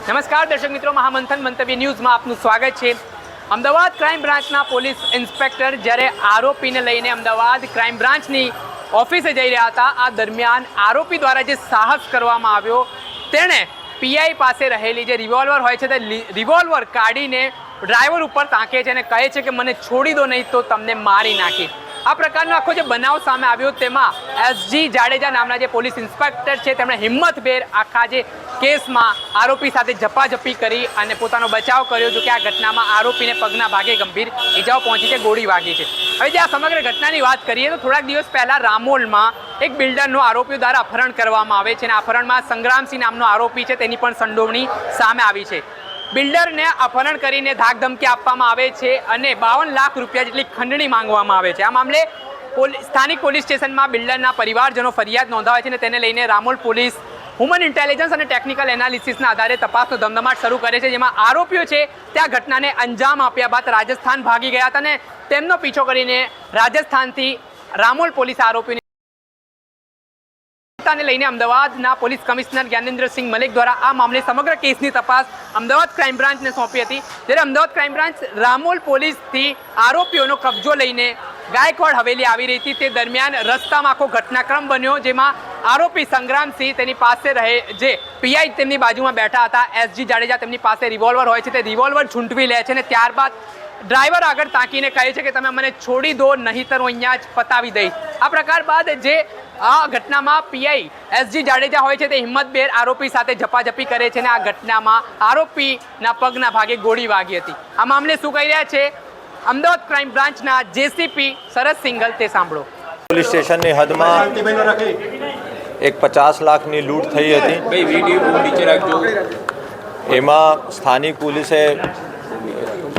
નમસ્કાર દર્શક મિત્રો, મહામંથન મંતવ્ય ન્યૂઝમાં આપનું સ્વાગત છે। અમદાવાદ ક્રાઇમ બ્રાન્ચના પોલીસ ઇન્સ્પેક્ટર જ્યારે આરોપીને લઈને અમદાવાદ ક્રાઇમ બ્રાન્ચની ઓફિસે જઈ રહ્યા હતા, આ દરમિયાન આરોપી દ્વારા જે સાહસ કરવામાં આવ્યો, તેણે પીઆઈ પાસે રહેલી જે રિવોલ્વર હોય છે તે રિવોલ્વર કાઢીને ડ્રાઈવર ઉપર તાકે છે અને કહે છે કે મને છોડી દો, નહીં તો તમને મારી નાખી। આ પ્રકારનો આખો જે બનાવ સામે આવ્યો તેમાં એસજી જાડેજા નામના જે પોલીસ ઇન્સ્પેક્ટર છે તેમણે હિંમતભેર આખા જે કેસમાં આરોપી સાથે ઝપાઝપી કરી અને પોતાનો બચાવ કર્યો। જો કે આ ઘટનામાં આરોપીને પગના ભાગે ગંભીર ઈજાઓ પહોંચી છે, ગોળી વાગી છે। હવે જે આ સમગ્ર ઘટનાની વાત કરીએ તો થોડાક દિવસ પહેલાં રામોલમાં એક બિલ્ડરનું આરોપીઓ દ્વારા અપહરણ કરવામાં આવે છે અને અપહરણમાં સંગ્રામસિંહ નામનો આરોપી છે, તેની પણ સંડોવણી સામે આવી છે। બિલ્ડરને અપહરણ કરીને ધાકધમકી આપવામાં આવે છે અને 52 લાખ રૂપિયા જેટલી ખંડણી માંગવામાં આવે છે। આ મામલે સ્થાનિક પોલીસ સ્ટેશનમાં બિલ્ડરના પરિવારજનો ફરિયાદ નોંધાવે છે અને તેને લઈને રામોલ પોલીસ હ્યુમન ઇન્ટેલિજન્સ અને ટેકનિકલ એનાલિસિસના આધારે તપાસનો ધમધમાટ શરૂ કરે છે, જેમાં આરોપીઓ છે ત્યાં ઘટનાને અંજામ આપ્યા બાદ રાજસ્થાન ભાગી ગયા હતા અને તેમનો પીછો કરીને રાજસ્થાનથી રામોલ પોલીસ આરોપીઓને લઈને અમદાવાદના પોલીસ કમિશનર જ્ઞાનેન્દ્રસિંહ મલિક દ્વારા આ મામલે સમગ્ર કેસની તપાસ અમદાવાદ ક્રાઇમ બ્રાન્ચને સોંપી હતી। જ્યારે અમદાવાદ ક્રાઇમ બ્રાન્ચ રામોલ પોલીસથી આરોપીઓનો કબજો લઈને ગાયકવાડ હવેલી આવી રહી હતી, તે દરમિયાન રસ્તામાં આખો ઘટનાક્રમ બન્યો, જેમાં આરોપી સંગ્રામસિંહ તેની પાસે રહે જે પીઆઈ તેમની બાજુમાં બેઠા હતા, એસજી જાડેજા તેમની પાસે રિવોલ્વર હોય છે, તે રિવોલ્વર ઝૂંટવી લે છે અને ત્યારબાદ ડ્રાઈવર આગળ તાકીને કહે છે કે તમે મને છોડી દો, નહીંતર હું અહીંયા જ પતાવી દઈશ। આ પ્રકાર બાદ જે આ ઘટનામાં પીઆઈ એસજી જાડેજા હોય છે તે હિંમતભેર આરોપી સાથે ઝપાઝપી કરે છે અને આ ઘટનામાં આરોપીના પગના ભાગે ગોળી વાગી હતી। આ મામલે શું કહી રહ્યા છે અમદાવાદ ક્રાઇમ બ્રાન્ચના જેસીપી શરદ સિંઘલ, તે સાંભળો। પોલીસ સ્ટેશનની હદમાં એક 50 લાખની લૂંટ થઈ હતી। એમાં સ્થાનિક પોલીસે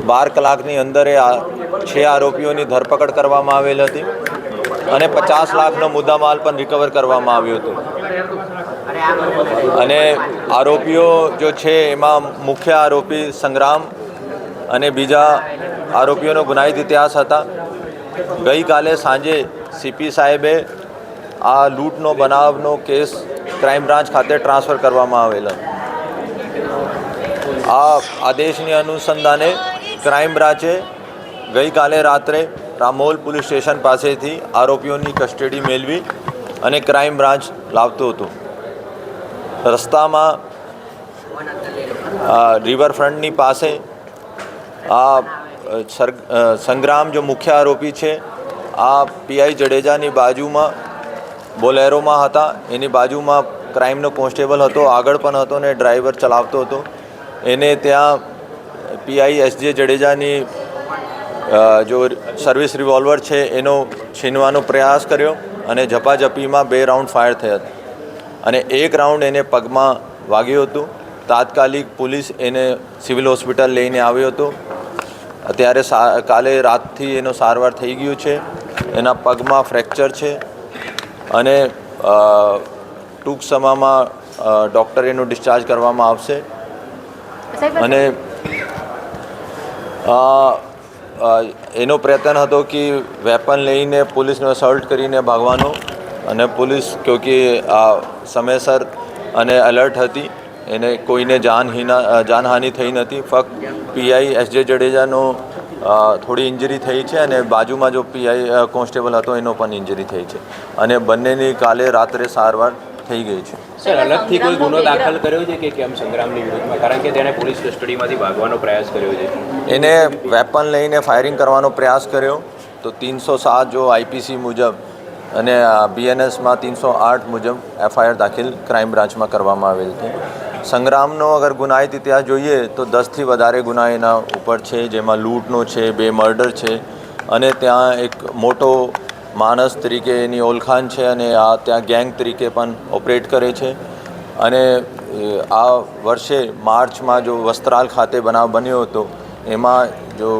12 કલાકની અંદર 6 આરોપીઓની ધરપકડ કરવામાં આવેલ હતી અને 50 લાખનો મુદ્દામાલ પણ રિકવર કરવામાં આવ્યો હતો। અને આરોપીઓ જો છે એમાં મુખ્ય આરોપી સંગ્રામ અને બીજા આરોપીઓનો ગુનાહિત ઇતિહાસ હતા। ગઈકાલે સાંજે સીપી સાહેબે આ લૂંટનો બનાવનો કેસ ક્રાઇમ બ્રાન્ચ ખાતે ટ્રાન્સફર કરવામાં આવેલો। આ આદેશની અનુસંધાને ક્રાઇમ બ્રાન્ચે ગઈકાલે રાત્રે રામોલ પોલીસ સ્ટેશન પાસેથી આરોપીઓની કસ્ટડી મેળવી અને ક્રાઇમ બ્રાન્ચ લાવતો હતો। રસ્તામાં રિવરફ્રન્ટની પાસે આ સંગ્રામ જો મુખ્ય આરોપી છે, આ પીઆઈ જડેજાની બાજુમાં બોલેરોમાં હતા, એની બાજુમાં ક્રાઇમનો કોન્સ્ટેબલ હતો, આગળ પણ હતો ને ડ્રાઈવર ચલાવતો હતો। એને ત્યાં પીઆઈ એસજે જડેજાની જો સર્વિસ રિવોલ્વર છે એનો છીનવાનો પ્રયાસ કર્યો અને ઝપાઝપીમાં 2 રાઉન્ડ ફાયર થયા અને 1 રાઉન્ડ એને પગમાં વાગ્યું હતું। તાત્કાલિક પોલીસ એને સિવિલ હોસ્પિટલ લઈને આવ્યો હતો। અત્યારે કાલે રાતથી એનો સારવાર થઈ ગયું છે, એના પગમાં ફ્રેક્ચર છે અને ટૂંક સમયમાં ડૉક્ટર એનું ડિસ્ચાર્જ કરવામાં આવશે। અને એનો પ્રયત્ન હતો કે વેપન લઈને પોલીસને અસોલ્ટ કરીને ભાગવાનો અને પોલીસ ક્યોંકિ સમયસર અને એલર્ટ હતી, એને કોઈને જાનહાનિ થઈ નથી। ફક્ત પીઆઈ એસજે જડેજાનો થોડી ઇન્જરી થઈ છે અને બાજુમાં જો પીઆઈ કોન્સ્ટેબલ હતો એનો પણ ઇન્જરી થઈ છે અને બંનેની કાલે રાત્રે સારવાર થઈ ગઈ છે। સર, અલગથી કોઈ ગુનો દાખલ કર્યો છે કે કેમ સંગ્રામની વિરુદ્ધમાં, કારણ કે તેણે પોલીસ કસ્ટડીમાંથી ભાગવાનો પ્રયાસ કર્યો છે? એને વેપન લઈને ફાયરિંગ કરવાનો પ્રયાસ કર્યો તો 307 જો આઈપીસી મુજબ અને બીએનએસમાં 308 મુજબ એફઆઈઆર દાખલ ક્રાઇમ બ્રાન્ચમાં કરવામાં આવેલ છે। સંગ્રામનો અગર ગુનાહિત ઇતિહાસ જોઈએ તો 10થી વધારે ગુના એના ઉપર છે, જેમાં લૂંટનો છે, 2 મર્ડર છે અને ત્યાં એક મોટો માણસ તરીકે એની ઓળખાણ છે અને આ ત્યાં ગેંગ તરીકે પણ ઓપરેટ કરે છે। અને આ વર્ષે માર્ચમાં જો વસ્ત્રાલ ખાતે બનાવ બન્યો હતો, એમાં જો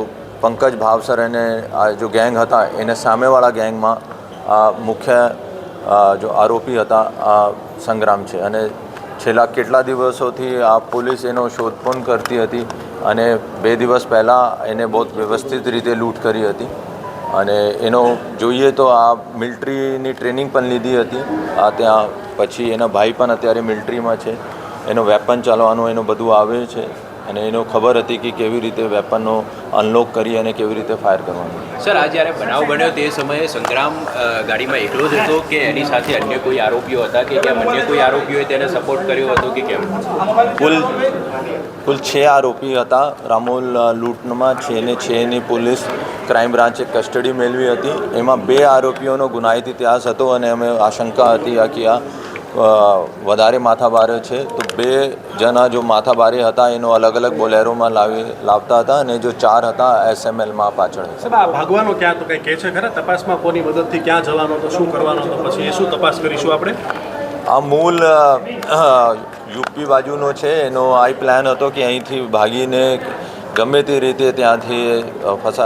પંકજ ભાવસર અને આ જો ગેંગ હતા એને સામેવાળા ગેંગમાં આ મુખ્ય જો આરોપી હતા આ સંગ્રામ છે અને છેલ્લા કેટલા દિવસોથી આ પોલીસ એનો શોધખોળ કરતી હતી અને 2 દિવસ પહેલાં એને બહુ વ્યવસ્થિત રીતે લૂંટ કરી હતી અને એનો જોઈએ તો આ મિલિટરીની ટ્રેનિંગ પણ લીધી હતી। આ ત્યાં પછી એના ભાઈ પણ અત્યારે મિલિટરીમાં છે એનો વેપન ચાલવાનું એનું બધું આવે છે અને એનો ખબર હતી કે કેવી રીતે વેપનનો અનલોક કરી અને કેવી રીતે ફાયર કરવાનું. સર આ જ્યારે બનાવ બન્યો તે સમયે સંગ્રામ ગાડીમાં એકલો જ હતો કે એની સાથે અન્ય કોઈ આરોપીઓ હતા કે કેમ અન્ય કોઈ આરોપીઓએ તેને સપોર્ટ કર્યો હતો કે કેમ? કુલ 6 આરોપી હતા. રામોલ લૂંટમાં 6 ને 6ની પોલીસ ક્રાઇમ બ્રાન્ચે કસ્ટડી મેળવી હતી. એમાં 2 આરોપીઓનો ગુનાહિત ઇતિહાસ હતો અને અમે આશંકા હતી કે આ વધારે માથાભારે છે, તો 2 જણા જો માથાભારે હતા એનો અલગ અલગ બોલેરોમાં લાવતા હતા અને જો 4 હતા SMLમાં પાછળ. સાહેબ આ ભાગવાનો ક્યાં તો કંઈ કહે છે ખરા તપાસમાં કોની મદદથી ક્યાં જવાનો હતો શું કરવાનો હતો પછી એ શું તપાસ કરીશું આપણે? આ મૂળ યુપી બાજુનો છે. એનો આ પ્લાન હતો કે અહીંથી ભાગીને ગમે તે રીતે ત્યાંથી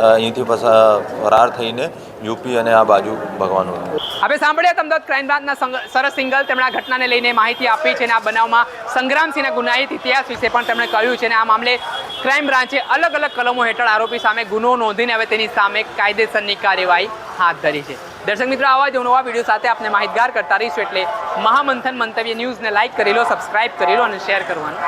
અહીંથી ફરાર થઈને યુપી અને આ બાજુ ભાગવાનું. આપણે સાંભળ્યા અમદાવાદ ક્રાઇમ બ્રાન્ચના સરસ સિંગલ તેમણે આ ઘટનાને લઈને માહિતી આપી છે અને આ બનાવમાં સંગ્રામસિંહના ગુનાહિત ઇતિહાસ વિશે પણ તેમણે કહ્યું છે અને આ મામલે ક્રાઇમ બ્રાન્ચે અલગ અલગ કલમો હેઠળ આરોપી સામે ગુનો નોંધીને હવે તેની સામે કાયદેસરની કાર્યવાહી હાથ ધરી છે. દર્શક મિત્રો, આવા જ નવા વિડીયો સાથે આપણે માહિતગાર કરતા રહીશું, એટલે મહામંથન મંતવ્ય ન્યૂઝને લાઇક કરી લો, સબસ્ક્રાઇબ કરી લો અને શેર કરવાનું.